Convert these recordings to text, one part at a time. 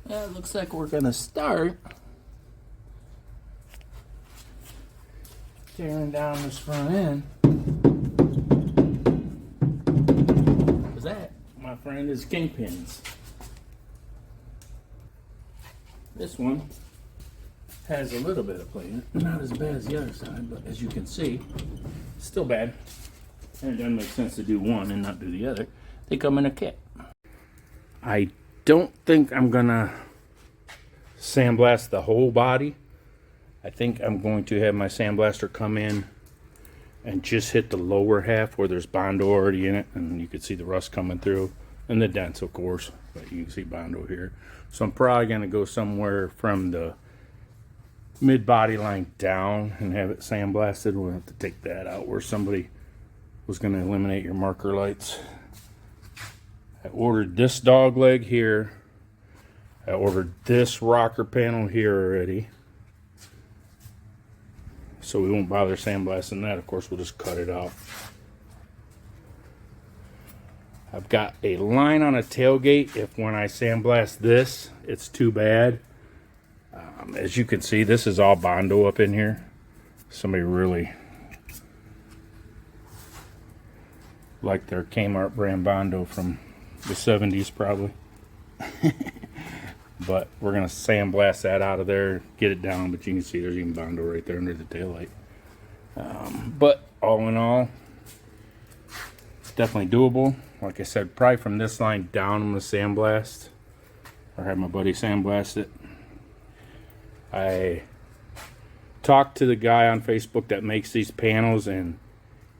It looks like we're gonna start tearing down this front end. Because that, my friend, is kingpins. This one has a little bit of play in it. Not as bad as the other side, but as you can see, still bad. And it doesn't make sense to do one and not do the other. They come in a kit. I don't think I'm gonna sandblast the whole body. I think I'm going to have my sandblaster come in and just hit the lower half where there's Bondo already in it, and you can see the rust coming through, and the dents, of course, but you can see Bondo here. So I'm probably going to go somewhere from the mid body line down and have it sandblasted. We'll have to take that out where somebody was going to eliminate your marker lights. I ordered this dog leg here. I ordered this rocker panel here already, so we won't bother sandblasting that. Of course, we'll just cut it out. I've got a line on a tailgate if when I sandblast this, it's too bad. As you can see, this is all Bondo up in here. Somebody really liked their Kmart brand Bondo from the 70s probably. But we're going to sandblast that out of there, get it down, but you can see there's even Bondo right there under the taillight. But all in all, it's definitely doable. Like I said, probably from this line down, I'm going to sandblast, or have my buddy sandblast it. I talked to the guy on Facebook that makes these panels, and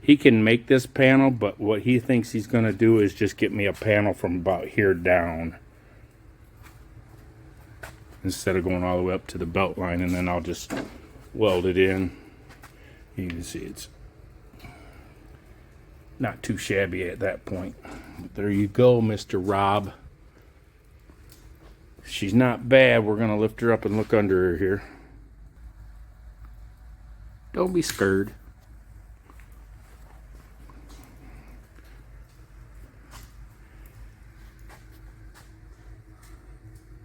he can make this panel, but what he thinks he's going to do is just get me a panel from about here down, instead of going all the way up to the belt line, and then I'll just weld it in. You can see it's not too shabby at that point. But there you go, Mr. Rob. She's not bad. We're gonna lift her up and look under her here. Don't be scared.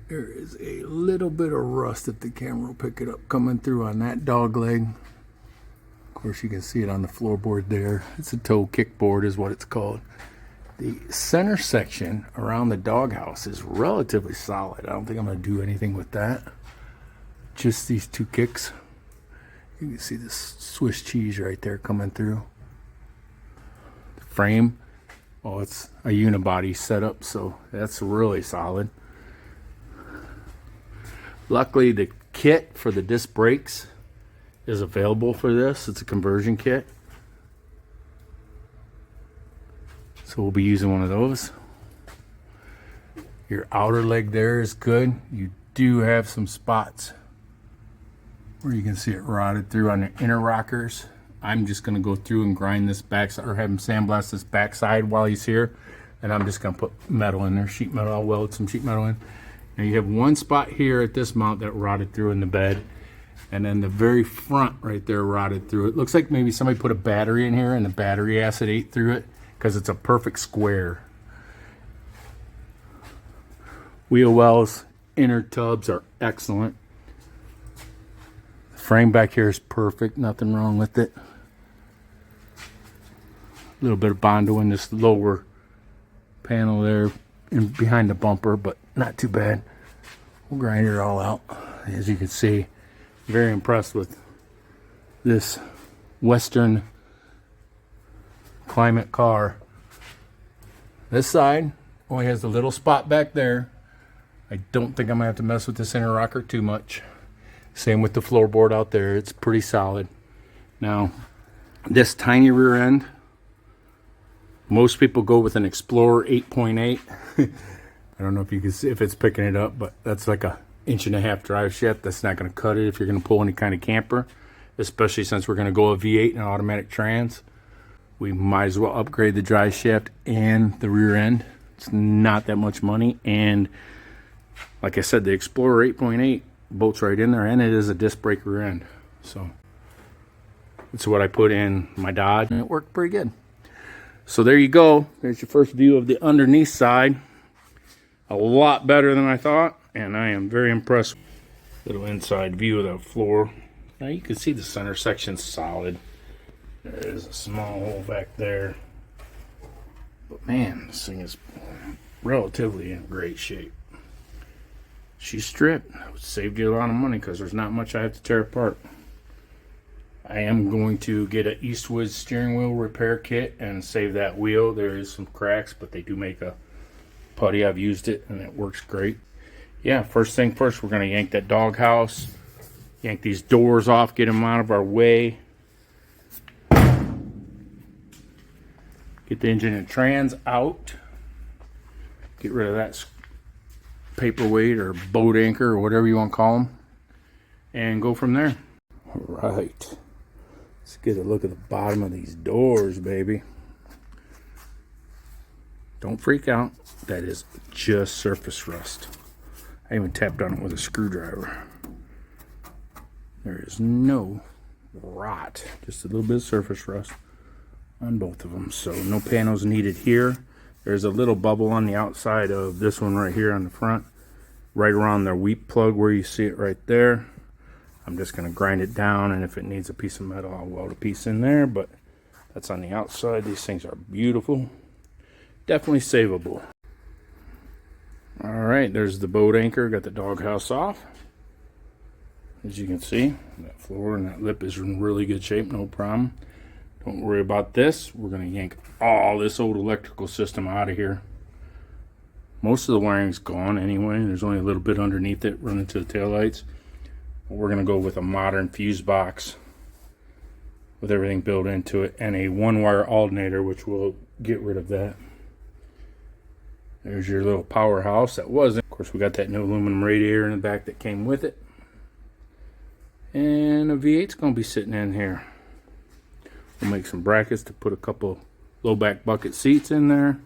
There is a little bit of rust, if the camera will pick it up, coming through on that dog leg. Of course, you can see it on the floorboard there. It's a toe kickboard is what it's called. The center section around the doghouse is relatively solid. I don't think I'm going to do anything with that. Just these two kicks. You can see the Swiss cheese right there coming through. The frame, oh, it's a unibody setup, so that's really solid. Luckily, the kit for the disc brakes is available for this. It's a conversion kit. So we'll be using one of those. Your outer leg there is good. You do have some spots where you can see it rotted through on the inner rockers. I'm just going to go through and grind this backside, or have him sandblast this backside while he's here. And I'm just going to put metal in there, sheet metal. I'll weld some sheet metal in. Now you have one spot here at this mount that rotted through in the bed, and then the very front right there rotted through. It looks like maybe somebody put a battery in here and the battery acid ate through it, because it's a perfect square. Wheel wells, inner tubs are excellent. The frame back here is perfect, nothing wrong with it. A little bit of Bondo in this lower panel there and behind the bumper, but not too bad. We'll grind it all out. As you can see, very impressed with this Western climate car. This side only has the little spot back there. I don't think I'm gonna have to mess with this inner rocker too much. Same with the floorboard out there. It's pretty solid. Now, this tiny rear end, most people go with an Explorer 8.8. I don't know if you can see if it's picking it up, but that's like a 1.5-inch drive shaft. That's not going to cut it if you're going to pull any kind of camper, especially since we're going to go a V8 and automatic trans. We might as well upgrade the drive shaft and the rear end. It's not that much money, and like I said, the Explorer 8.8 bolts right in there, and it is a disc brake rear end. So that's what I put in my Dodge, and it worked pretty good. So there you go. There's your first view of the underneath side. A lot better than I thought. and I am very impressed. Little inside view of the floor. Now you can see the center section's solid. There is a small hole back there. But man, this thing is relatively in great shape. She's stripped. Saved you a lot of money because there's not much I have to tear apart. I am going to get an Eastwood steering wheel repair kit and save that wheel. There is some cracks, but they do make a putty. I've used it and it works great. Yeah, first thing first, we're going to yank that doghouse, yank these doors off, get them out of our way. Get the engine and trans out. Get rid of that paperweight or boat anchor or whatever you want to call them. And go from there. All right. Let's get a look at the bottom of these doors, baby. Don't freak out. That is just surface rust. I even tapped on it with a screwdriver. There is no rot. Just a little bit of surface rust on both of them. So no panels needed here. There's a little bubble on the outside of this one right here on the front. Right around the weep plug where you see it right there. I'm just going to grind it down, and if it needs a piece of metal, I'll weld a piece in there, but that's on the outside. These things are beautiful. Definitely savable. All right, there's the boat anchor. Got the doghouse off. As you can see, that floor and that lip is in really good shape, no problem. Don't worry about this. We're going to yank all this old electrical system out of here. Most of the wiring's gone anyway. There's only a little bit underneath it running to the taillights. We're going to go with a modern fuse box with everything built into it and a one-wire alternator, which will get rid of that. There's your little powerhouse. That wasn't. Of course, we got that new aluminum radiator in the back that came with it. And a V8's going to be sitting in here. We'll make some brackets to put a couple low back bucket seats in there.